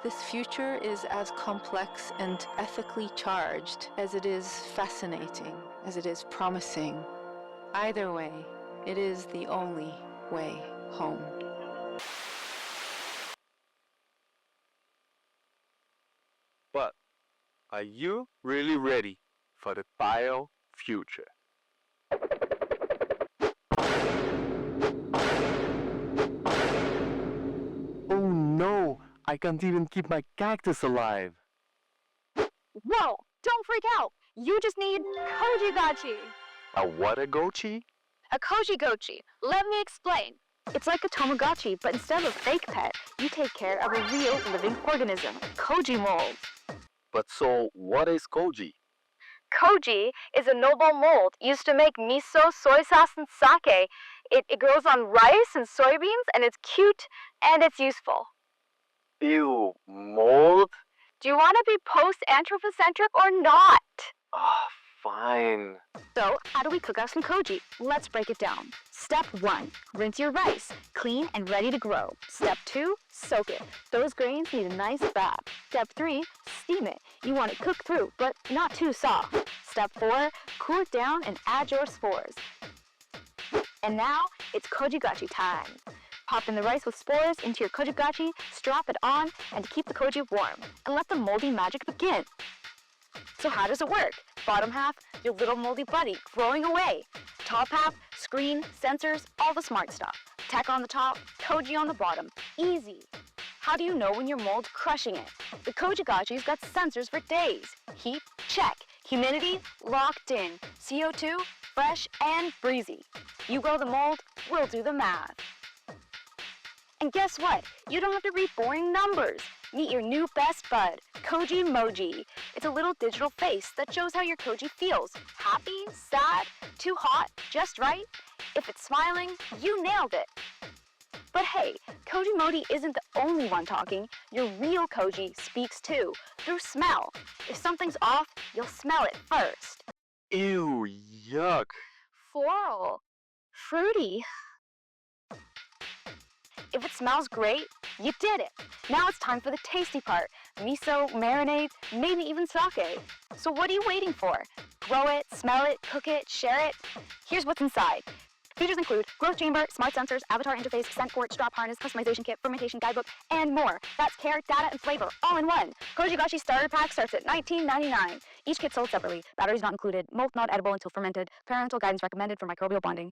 This future is as complex and ethically charged as it is fascinating, as it is promising. Either way, it is the only way home. But are you really ready for the bio future? Oh no, I can't even keep my cactus alive. Whoa, don't freak out. You just need KojiGotchi. A what a gochi? A KojiGotchi. Let me explain. It's like a Tamagotchi, but instead of a fake pet, you take care of a real living organism, koji mold. But so, what is koji? Koji is a noble mold used to make miso, soy sauce, and sake. It grows on rice and soybeans, and it's cute, and it's useful. Ew, mold? Do you want to be post-anthropocentric or not? Ah, fine. So, how do we cook up some koji? Let's break it down. Step 1, rinse your rice. Clean and ready to grow. Step 2, soak it. Those grains need a nice bath. Step 3, steam it. You want it cooked through, but not too soft. Step 4, cool it down and add your spores. And now, it's KojiGotchi time. Pop in the rice with spores into your KojiGotchi, strap it on, and to keep the koji warm. And let the moldy magic begin. So how does it work? Bottom half, your little moldy buddy growing away. Top half, screen, sensors, all the smart stuff. Tech on the top, koji on the bottom. Easy. How do you know when your mold's crushing it? The KojiGotchi's got sensors for days. Heat, check. Humidity, locked in. CO2, fresh and breezy. You grow the mold, we'll do the math. And guess what? You don't have to read boring numbers. Meet your new best bud, Kojimoji. It's a little digital face that shows how your koji feels. Happy, sad, too hot, just right? If it's smiling, you nailed it. But hey, Kojimoji isn't the only one talking. Your real koji speaks too, through smell. If something's off, you'll smell it first. Ew, yuck. Floral. Fruity. If it smells great, you did it. Now it's time for the tasty part. Miso, marinade, maybe even sake. So what are you waiting for? Grow it, smell it, cook it, share it. Here's what's inside. Features include growth chamber, smart sensors, avatar interface, scent port, strap harness, customization kit, fermentation guidebook, and more. That's care, data, and flavor, all in one. KojiGotchi starter pack starts at $19.99. Each kit sold separately. Batteries not included. Mold not edible until fermented. Parental guidance recommended for microbial bonding.